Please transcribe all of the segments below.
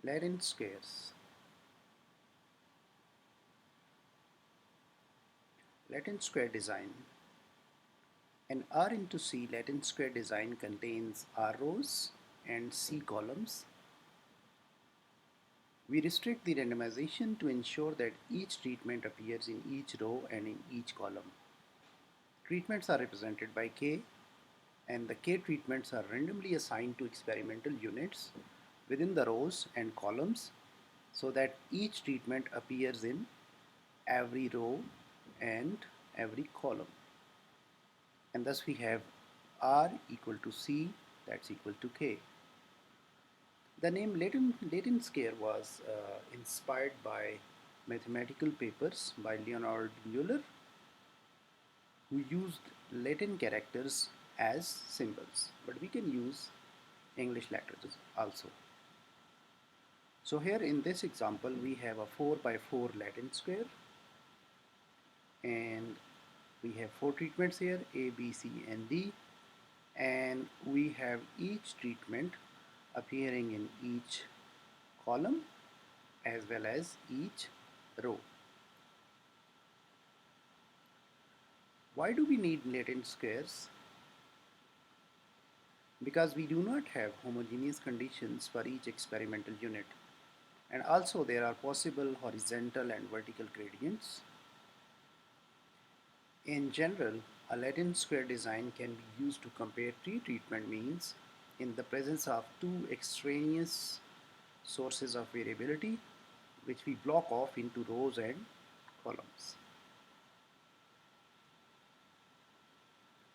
Latin squares. Latin square design. An R into C Latin square design contains R rows and C columns. We restrict the randomization to ensure that each treatment appears in each row and in each column. Treatments are represented by K, and the K treatments are randomly assigned to experimental units within the rows and columns so that each treatment appears in every row and every column. And thus we have R equal to C, that's equal to K. The name Latin square was inspired by mathematical papers by Leonhard Euler, who used Latin characters as symbols, but we can use English letters also. So here in this example we have a 4 by 4 Latin square, and we have 4 treatments here, A, B, C and D, and we have each treatment appearing in each column as well as each row. Why do we need Latin squares? Because we do not have homogeneous conditions for each experimental unit, and also there are possible horizontal and vertical gradients. In general, a Latin square design can be used to compare treatment means in the presence of two extraneous sources of variability, which we block off into rows and columns.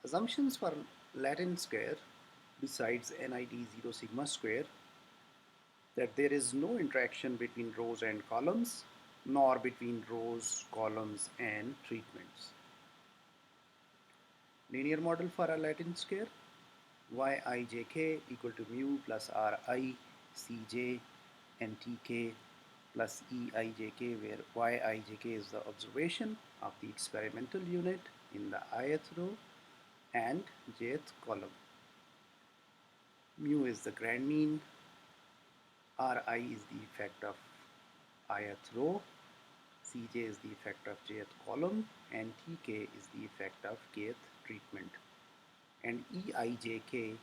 Assumptions for Latin square besides NID 0 sigma square that there is no interaction between rows and columns nor between rows, columns and treatments. Linear model for a Latin square, Yijk equal to mu plus Ri Cj and Tk plus Eijk, where Yijk is the observation of the experimental unit in the ith row and jth column. Mu is the grand mean, Ri is the effect of ith row, Cj is the effect of jth column, and Tk is the effect of kth treatment. And Eijk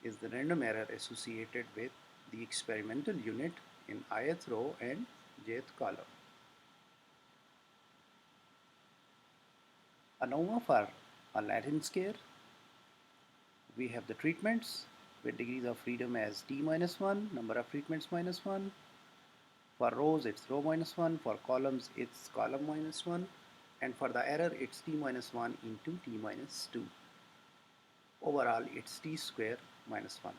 is the random error associated with the experimental unit in ith row and jth column. ANOVA for a Latin square, we have the treatments with degrees of freedom as t minus 1, number of treatments minus 1. For rows it's row minus 1, for columns it's column minus 1, and for the error it's t minus 1 into t minus 2. Overall it's t square minus 1.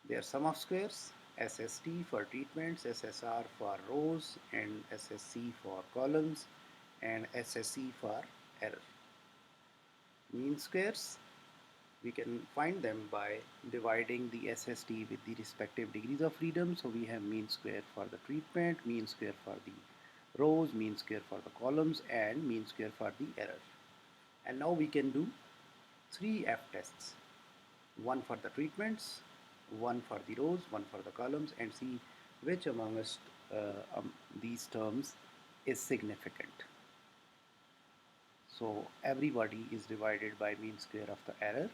Their sum of squares, SST for treatments, SSR for rows, and SSC for columns, and SSE for error. Mean squares, we can find them by dividing the SST with the respective degrees of freedom. So we have mean square for the treatment, mean square for the rows, mean square for the columns, and mean square for the error. And now we can do 3 F tests, one for the treatments, one for the rows, one for the columns, and see which amongst these terms is significant. So everybody is divided by mean square of the error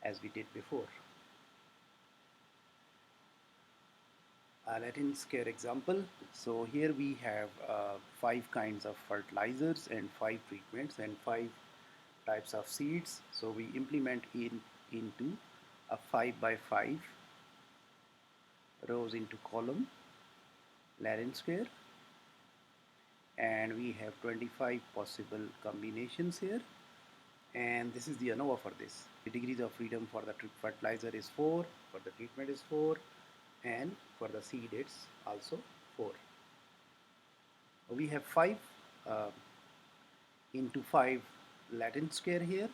as we did before. A Latin square example. So here we have 5 kinds of fertilizers and 5 treatments and 5 types of seeds. So we implement into a 5 by 5 rows into column Latin square, and we have 25 possible combinations here, and this is the ANOVA for this. The degrees of freedom for the fertilizer is 4, for the treatment is 4, and for the seed it's also 4. We have 5 uh, into 5 Latin square here,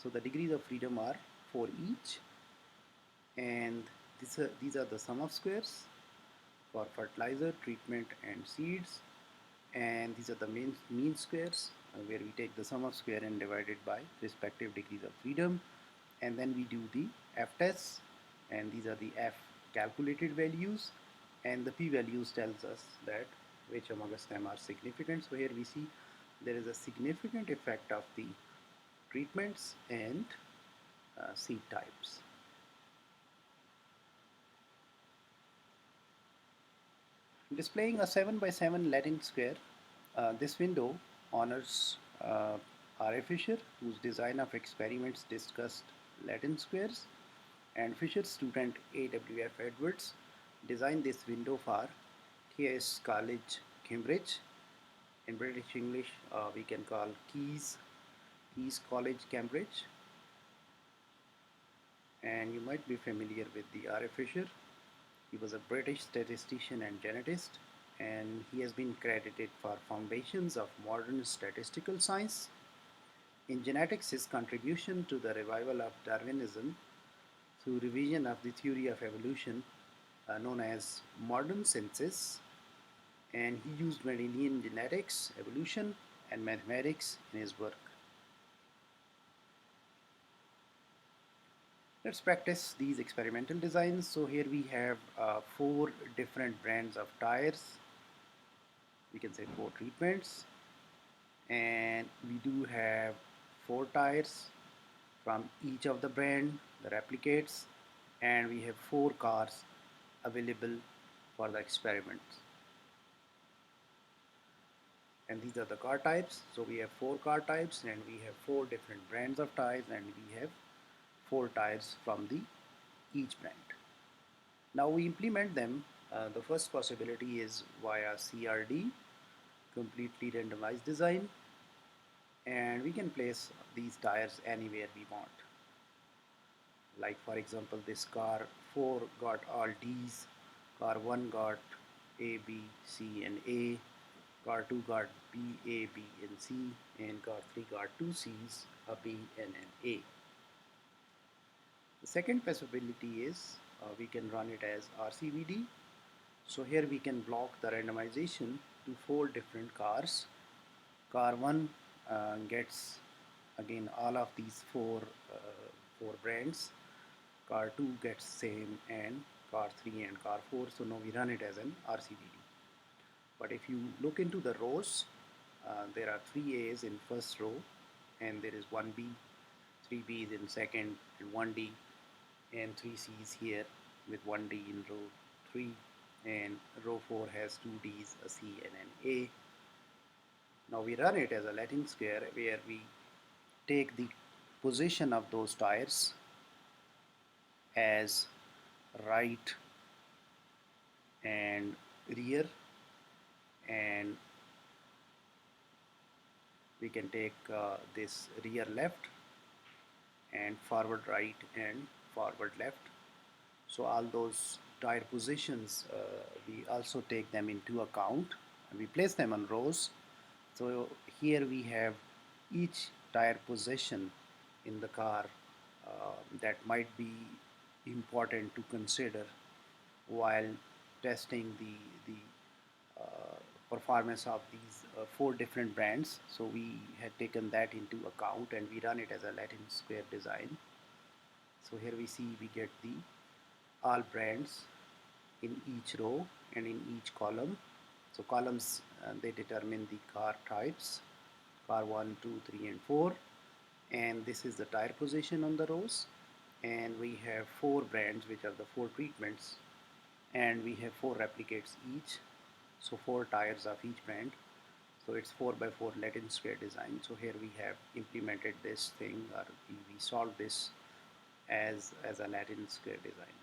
so the degrees of freedom are 4 each, and these are the sum of squares for fertilizer, treatment and seeds, and these are the mean squares where we take the sum of square and divide it by respective degrees of freedom, and then we do the F tests, and these are the F calculated values, and the p-values tells us that which amongst them are significant. So here we see there is a significant effect of the treatments and seed types. Displaying a 7 by 7 Latin square, this window honors R.A. Fisher, whose design of experiments discussed Latin squares, and Fisher's student A.W.F. Edwards designed this window for K.S. College, Cambridge. In British English, we can call Keys College, Cambridge. And you might be familiar with the R.A. Fisher. He was a British statistician and genetist, and he has been credited for foundations of modern statistical science. In genetics, his contribution to the revival of Darwinism through revision of the theory of evolution, known as modern synthesis, and he used Mendelian genetics, evolution, and mathematics in his work. Let's practice these experimental designs. So here we have 4 different brands of tires. We can say 4 treatments, and we do have 4 tires from each of the brand, the replicates, and we have 4 cars available for the experiments. And these are the car types. So we have 4 car types, and we have 4 different brands of tires, and we have 4 tires from the each brand. Now we implement them. The first possibility is via CRD, completely randomized design, and we can place these tires anywhere we want. Like for example, this car 4 got all D's, car 1 got A, B, C and A, car 2 got B, A, B and C, and car 3 got 2 C's, a B and an A. The second possibility is we can run it as RCVD. So here we can block the randomization to 4 different cars. Car 1 gets again all of these 4 brands. Car 2 gets same, and car 3 and car 4. So now we run it as an RCVD. But if you look into the rows, there are 3 A's in first row, and there is 1 B, 3 B's in second, and 1 D, and 3 C's here with 1 D in row 3, and row 4 has 2 D's, a C and an A. Now we run it as a Latin square, where we take the position of those tires as right and rear, and we can take this rear left and forward right and forward left. So all those tire positions, we also take them into account, and we place them on rows. So here we have each tire position in the car that might be important to consider while testing the performance of these 4 different brands. So we had taken that into account, and we run it as a Latin square design. So here we see we get the all brands in each row and in each column. So columns, they determine the car types, car 1, 2, 3 and 4, and this is the tire position on the rows, and we have 4 brands, which are the 4 treatments, and we have 4 replicates each, so 4 tires of each brand. So it's 4 by 4 Latin square design. So here we have implemented this thing, or we solved this as a Latin square design.